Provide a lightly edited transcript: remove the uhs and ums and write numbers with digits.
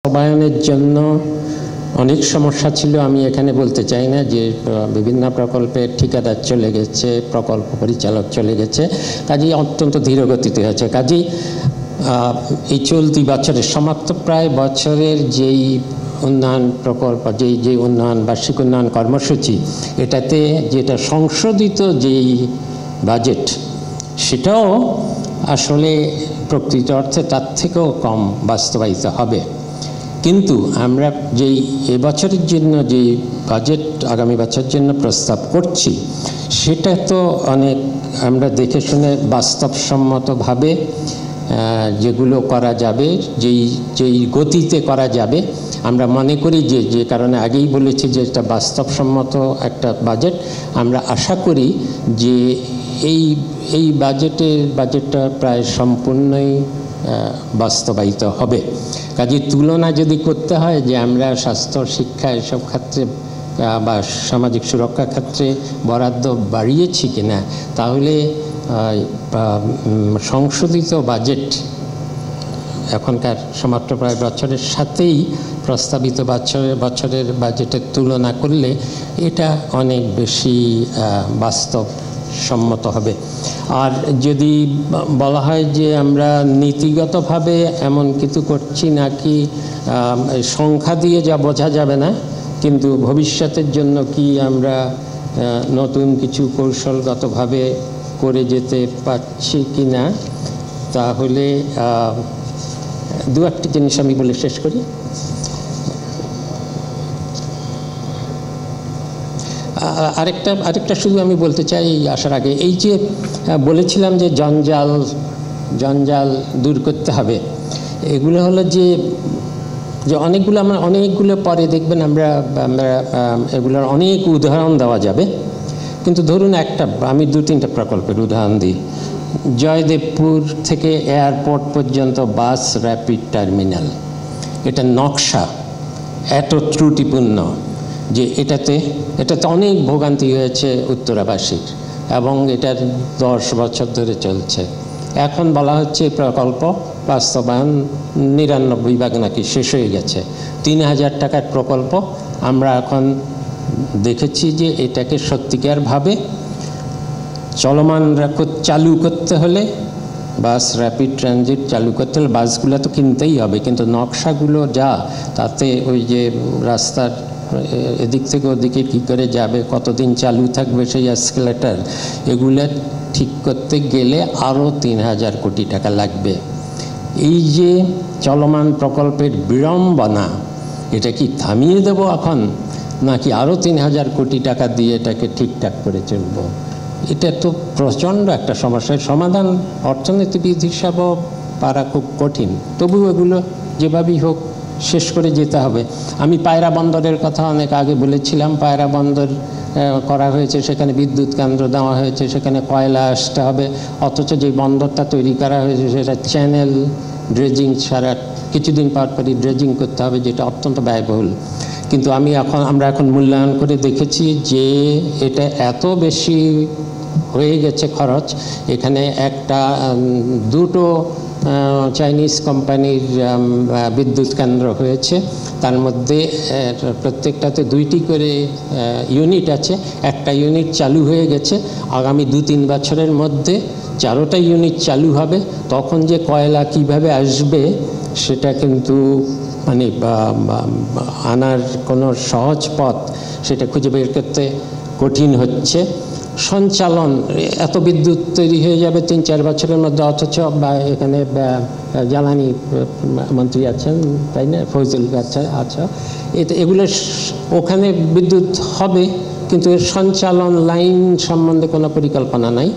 বাস্তবায়নের জন্য অনেক সমস্যা ছিল। আমি এখানে বলতে চাই না যে বিভিন্ন প্রকল্পের ঠিকাদার চলে গেছে, প্রকল্প পরিচালক চলে গেছে, কাজেই অত্যন্ত ধীরগতিতে হয়েছে। কাজেই এই চলতি বছরের সমাপ্ত প্রায় বছরের যেই উন্নয়ন প্রকল্প, যেই উন্নয়ন বার্ষিক উন্নয়ন কর্মসূচি, এটাতে যেটা সংশোধিত যেই বাজেট, সেটাও আসলে প্রকৃত অর্থে তার থেকেও কম বাস্তবায়িত হবে। কিন্তু আমরা যেই এবছরের জন্য যে বাজেট আগামী বছরের জন্য প্রস্তাব করছি, সেটা তো অনেক আমরা দেখে শুনে বাস্তবসম্মতভাবে যেগুলো করা যাবে, যেই গতিতে করা যাবে, আমরা মনে করি যে কারণে আগেই বলেছি যে এটা বাস্তবসম্মত একটা বাজেট। আমরা আশা করি যে এই বাজেটটা প্রায় সম্পূর্ণই বাস্তবায়িত হবে। কাজেই তুলনা যদি করতে হয় যে আমরা স্বাস্থ্য, শিক্ষা এসব ক্ষেত্রে বা সামাজিক সুরক্ষা ক্ষেত্রে বরাদ্দ বাড়িয়েছি কিনা, তাহলে সংশোধিত বাজেট এখনকার সমাপ্ত প্রায় বছরের সাথেই প্রস্তাবিত বছরের বাজেটের তুলনা করলে এটা অনেক বেশি বাস্তবসম্মত হবে। আর যদি বলা হয় যে আমরা নীতিগতভাবে এমন কিছু করছি নাকি, সংখ্যা দিয়ে যা বোঝা যাবে না, কিন্তু ভবিষ্যতের জন্য কি আমরা নতুন কিছু কৌশলগতভাবে করে যেতে পারছি কি না, তাহলে দু একটি জিনিস আমি বলে শেষ করি। আরেকটা শুধু আমি বলতে চাই আসার আগে, এই যে বলেছিলাম যে জঞ্জাল দূর করতে হবে, এগুলো হলো যে অনেকগুলো পরে দেখবেন আমরা এগুলোর অনেক উদাহরণ দেওয়া যাবে। কিন্তু ধরুন আমি 2-3টা প্রকল্পের উদাহরণ দিই। জয়দেবপুর থেকে এয়ারপোর্ট পর্যন্ত বাস র্যাপিড টার্মিনাল, এটা নকশা এত ত্রুটিপূর্ণ যে এটাতে অনেক ভোগান্তি হয়েছে উত্তরাবাসীর, এবং এটার 10 বছর ধরে চলছে। এখন বলা হচ্ছে প্রকল্প বাস্তবায়ন 99 নাকি শেষ হয়ে গেছে। 3000 টাকার প্রকল্প। আমরা এখন দেখেছি যে এটাকে সত্যিকারভাবে চলমান চালু করতে হলে, বাস র্যাপিড ট্রানজিট চালু করতে হলে বাসগুলো তো কিনতেই হবে, কিন্তু নকশাগুলো তাতে ওই যে রাস্তার এদিক থেকে ওদিকে কী করে যাবে, কতদিন চালু থাকবে সেই এসকেলেটর, এগুলো ঠিক করতে গেলে আরও 3000 কোটি টাকা লাগবে। এই যে চলমান প্রকল্পের বিড়ম্বনা, এটা কি থামিয়ে দেব এখন, নাকি আরও 3000 কোটি টাকা দিয়ে এটাকে ঠিকঠাক করে চলব? এটা তো প্রচণ্ড একটা সমস্যার সমাধান অর্থনীতিবিদ হিসাবেও পারা খুব কঠিন। তবু এগুলো যেভাবেই হোক শেষ করে যেতে হবে। আমি পায়রা বন্দরের কথা অনেক আগে বলেছিলাম। পায়রা বন্দর করা হয়েছে, সেখানে বিদ্যুৎ কেন্দ্র দেওয়া হয়েছে, সেখানে কয়লা আসতে হবে, অথচ যে বন্দরটা তৈরি করা হয়েছে সেটা চ্যানেল ড্রেজিং ছাড়া কিছুদিন পরই ড্রেজিং করতে হবে, যেটা অত্যন্ত ব্যয়বহুল। কিন্তু আমরা এখন মূল্যায়ন করে দেখেছি যে এটা এত বেশি হয়ে গেছে খরচ। এখানে দুটো চাইনিজ কোম্পানির বিদ্যুৎ কেন্দ্র হয়েছে, তার মধ্যে প্রত্যেকটাতে 2টি করে ইউনিট আছে। একটা ইউনিট চালু হয়ে গেছে, আগামী 2-3 বছরের মধ্যে 4টা ইউনিট চালু হবে। তখন যে কয়লা কিভাবে আসবে সেটা কিন্তু আনার কোনো সহজ পথ সেটা খুঁজে বের করতে কঠিন হচ্ছে। সঞ্চালন, এত বিদ্যুৎ তৈরি হয়ে যাবে 3-4 বছরের মধ্যে, অথচ এখানে জ্বালানি মন্ত্রী আছেন, তাই না, ফজল আচ্ছা, এগুলো ওখানে বিদ্যুৎ হবে, কিন্তু এর সঞ্চালন লাইন সম্বন্ধে কোনো পরিকল্পনা নাই।